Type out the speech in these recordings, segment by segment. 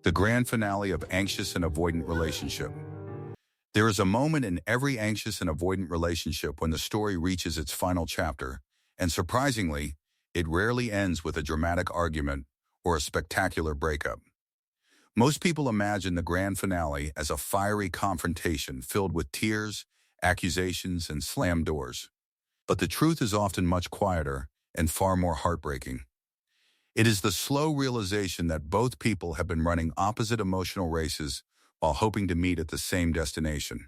The grand finale of anxious and avoidant relationship. There is a moment in every anxious and avoidant relationship when the story reaches its final chapter, and surprisingly, it rarely ends with a dramatic argument or a spectacular breakup. Most people imagine the grand finale as a fiery confrontation filled with tears, accusations, and slammed doors. But the truth is often much quieter and far more heartbreaking. It is the slow realization that both people have been running opposite emotional races while hoping to meet at the same destination.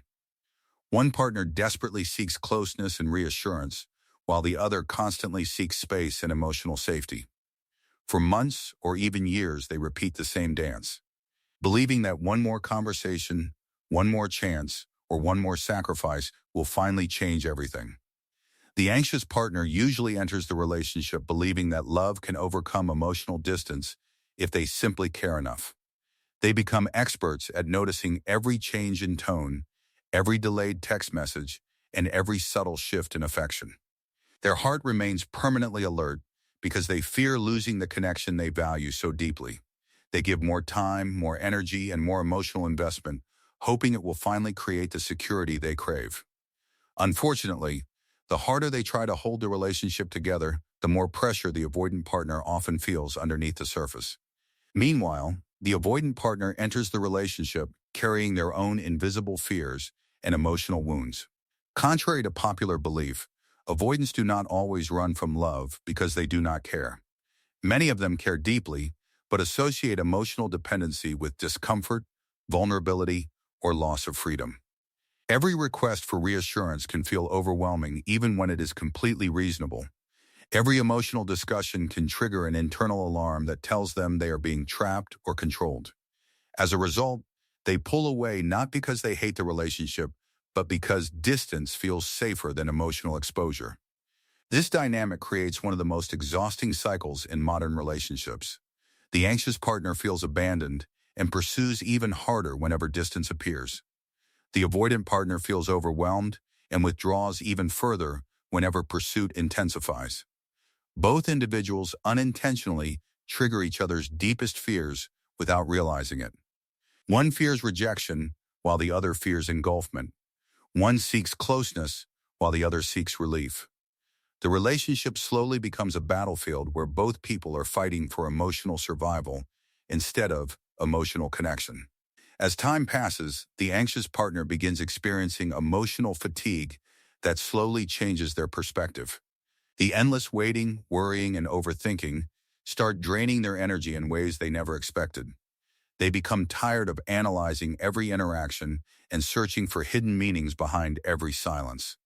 One partner desperately seeks closeness and reassurance, while the other constantly seeks space and emotional safety. For months or even years, they repeat the same dance, believing that one more conversation, one more chance, or one more sacrifice will finally change everything. The anxious partner usually enters the relationship believing that love can overcome emotional distance if they simply care enough. They become experts at noticing every change in tone, every delayed text message, and every subtle shift in affection. Their heart remains permanently alert because they fear losing the connection they value so deeply. They give more time, more energy, and more emotional investment, hoping it will finally create the security they crave. Unfortunately, the harder they try to hold the relationship together, the more pressure the avoidant partner often feels underneath the surface. Meanwhile, the avoidant partner enters the relationship carrying their own invisible fears and emotional wounds. Contrary to popular belief, avoidants do not always run from love because they do not care. Many of them care deeply, but associate emotional dependency with discomfort, vulnerability, or loss of freedom. Every request for reassurance can feel overwhelming even when it is completely reasonable. Every emotional discussion can trigger an internal alarm that tells them they are being trapped or controlled. As a result, they pull away not because they hate the relationship, but because distance feels safer than emotional exposure. This dynamic creates one of the most exhausting cycles in modern relationships. The anxious partner feels abandoned and pursues even harder whenever distance appears. The avoidant partner feels overwhelmed and withdraws even further whenever pursuit intensifies. Both individuals unintentionally trigger each other's deepest fears without realizing it. One fears rejection, while the other fears engulfment. One seeks closeness, while the other seeks relief. The relationship slowly becomes a battlefield where both people are fighting for emotional survival instead of emotional connection. As time passes, the anxious partner begins experiencing emotional fatigue that slowly changes their perspective. The endless waiting, worrying, and overthinking start draining their energy in ways they never expected. They become tired of analyzing every interaction and searching for hidden meanings behind every silence.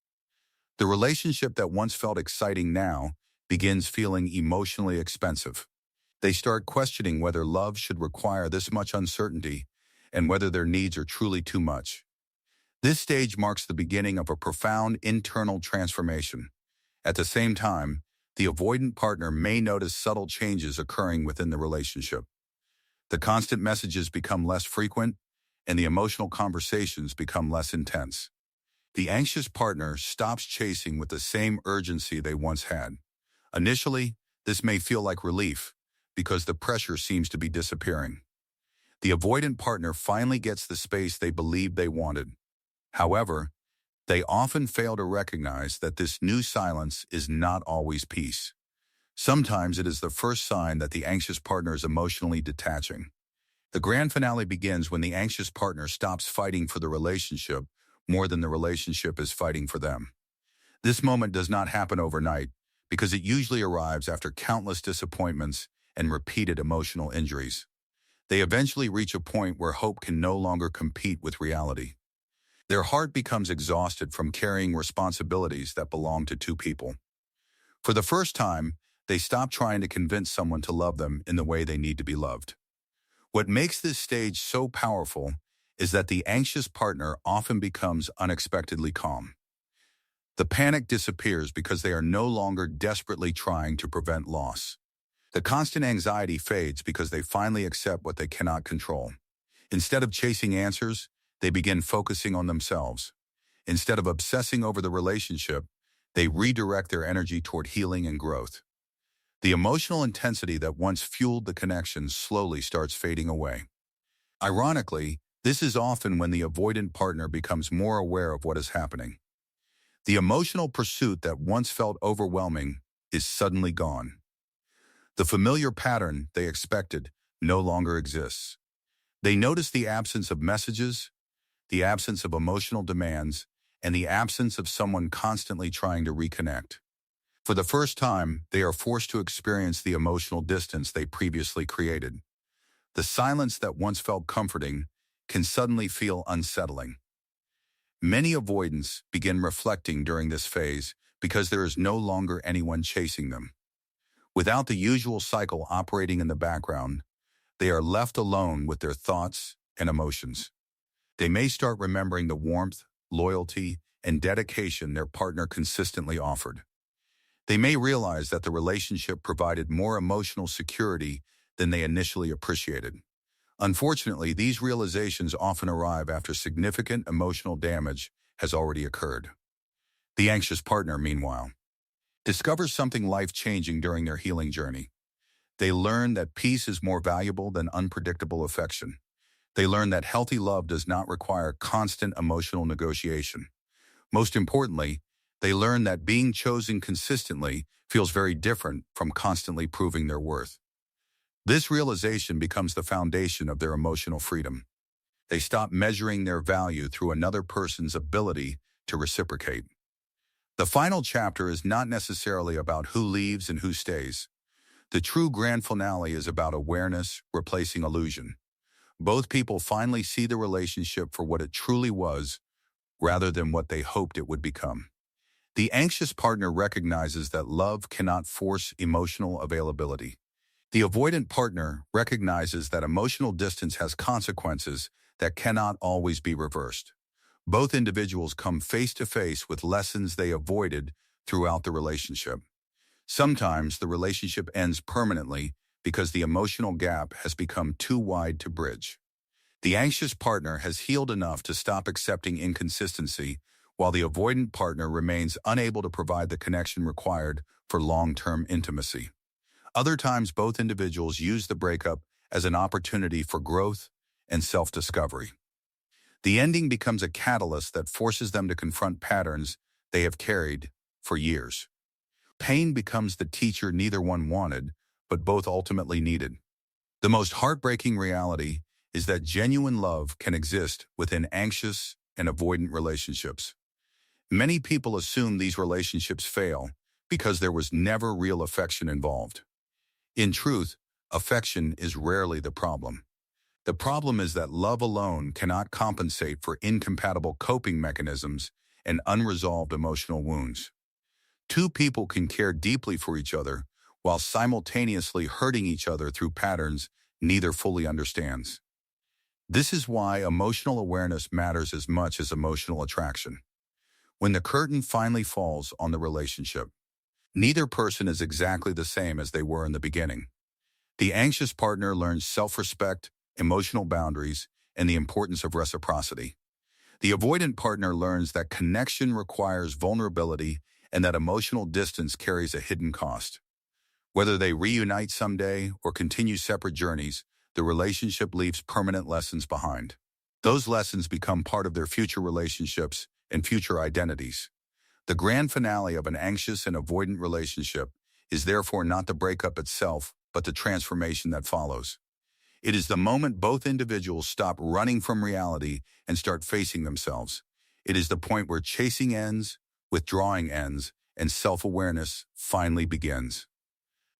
The relationship that once felt exciting now begins feeling emotionally expensive. They start questioning whether love should require this much uncertainty and whether their needs are truly too much. This stage marks the beginning of a profound internal transformation. At the same time, the avoidant partner may notice subtle changes occurring within the relationship. The constant messages become less frequent, and the emotional conversations become less intense. The anxious partner stops chasing with the same urgency they once had. Initially, this may feel like relief, because the pressure seems to be disappearing. The avoidant partner finally gets the space they believed they wanted. However, they often fail to recognize that this new silence is not always peace. Sometimes it is the first sign that the anxious partner is emotionally detaching. The grand finale begins when the anxious partner stops fighting for the relationship more than the relationship is fighting for them. This moment does not happen overnight because it usually arrives after countless disappointments and repeated emotional injuries. They eventually reach a point where hope can no longer compete with reality. Their heart becomes exhausted from carrying responsibilities that belong to two people. For the first time, they stop trying to convince someone to love them in the way they need to be loved. What makes this stage so powerful is that the anxious partner often becomes unexpectedly calm. The panic disappears because they are no longer desperately trying to prevent loss. The constant anxiety fades because they finally accept what they cannot control. Instead of chasing answers, they begin focusing on themselves. Instead of obsessing over the relationship, they redirect their energy toward healing and growth. The emotional intensity that once fueled the connection slowly starts fading away. Ironically, this is often when the avoidant partner becomes more aware of what is happening. The emotional pursuit that once felt overwhelming is suddenly gone. The familiar pattern they expected no longer exists. They notice the absence of messages, the absence of emotional demands, and the absence of someone constantly trying to reconnect. For the first time, they are forced to experience the emotional distance they previously created. The silence that once felt comforting can suddenly feel unsettling. Many avoidants begin reflecting during this phase because there is no longer anyone chasing them. Without the usual cycle operating in the background, they are left alone with their thoughts and emotions. They may start remembering the warmth, loyalty, and dedication their partner consistently offered. They may realize that the relationship provided more emotional security than they initially appreciated. Unfortunately, these realizations often arrive after significant emotional damage has already occurred. The anxious partner, meanwhile, discovers something life-changing during their healing journey. They learn that peace is more valuable than unpredictable affection. They learn that healthy love does not require constant emotional negotiation. Most importantly, they learn that being chosen consistently feels very different from constantly proving their worth. This realization becomes the foundation of their emotional freedom. They stop measuring their value through another person's ability to reciprocate. The final chapter is not necessarily about who leaves and who stays. The true grand finale is about awareness replacing illusion. Both people finally see the relationship for what it truly was, rather than what they hoped it would become. The anxious partner recognizes that love cannot force emotional availability. The avoidant partner recognizes that emotional distance has consequences that cannot always be reversed. Both individuals come face to face with lessons they avoided throughout the relationship. Sometimes the relationship ends permanently because the emotional gap has become too wide to bridge. The anxious partner has healed enough to stop accepting inconsistency, while the avoidant partner remains unable to provide the connection required for long-term intimacy. Other times, both individuals use the breakup as an opportunity for growth and self-discovery. The ending becomes a catalyst that forces them to confront patterns they have carried for years. Pain becomes the teacher neither one wanted, but both ultimately needed. The most heartbreaking reality is that genuine love can exist within anxious and avoidant relationships. Many people assume these relationships fail because there was never real affection involved. In truth, affection is rarely the problem. The problem is that love alone cannot compensate for incompatible coping mechanisms and unresolved emotional wounds. Two people can care deeply for each other while simultaneously hurting each other through patterns neither fully understands. This is why emotional awareness matters as much as emotional attraction. When the curtain finally falls on the relationship, neither person is exactly the same as they were in the beginning. The anxious partner learns self-respect, emotional boundaries, and the importance of reciprocity. The avoidant partner learns that connection requires vulnerability and that emotional distance carries a hidden cost. Whether they reunite someday or continue separate journeys, the relationship leaves permanent lessons behind. Those lessons become part of their future relationships and future identities. The grand finale of an anxious and avoidant relationship is therefore not the breakup itself, but the transformation that follows. It is the moment both individuals stop running from reality and start facing themselves. It is the point where chasing ends, withdrawing ends, and self-awareness finally begins.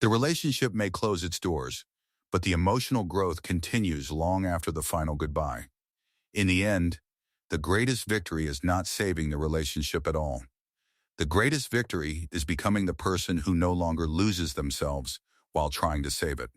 The relationship may close its doors, but the emotional growth continues long after the final goodbye. In the end, the greatest victory is not saving the relationship at all. The greatest victory is becoming the person who no longer loses themselves while trying to save it.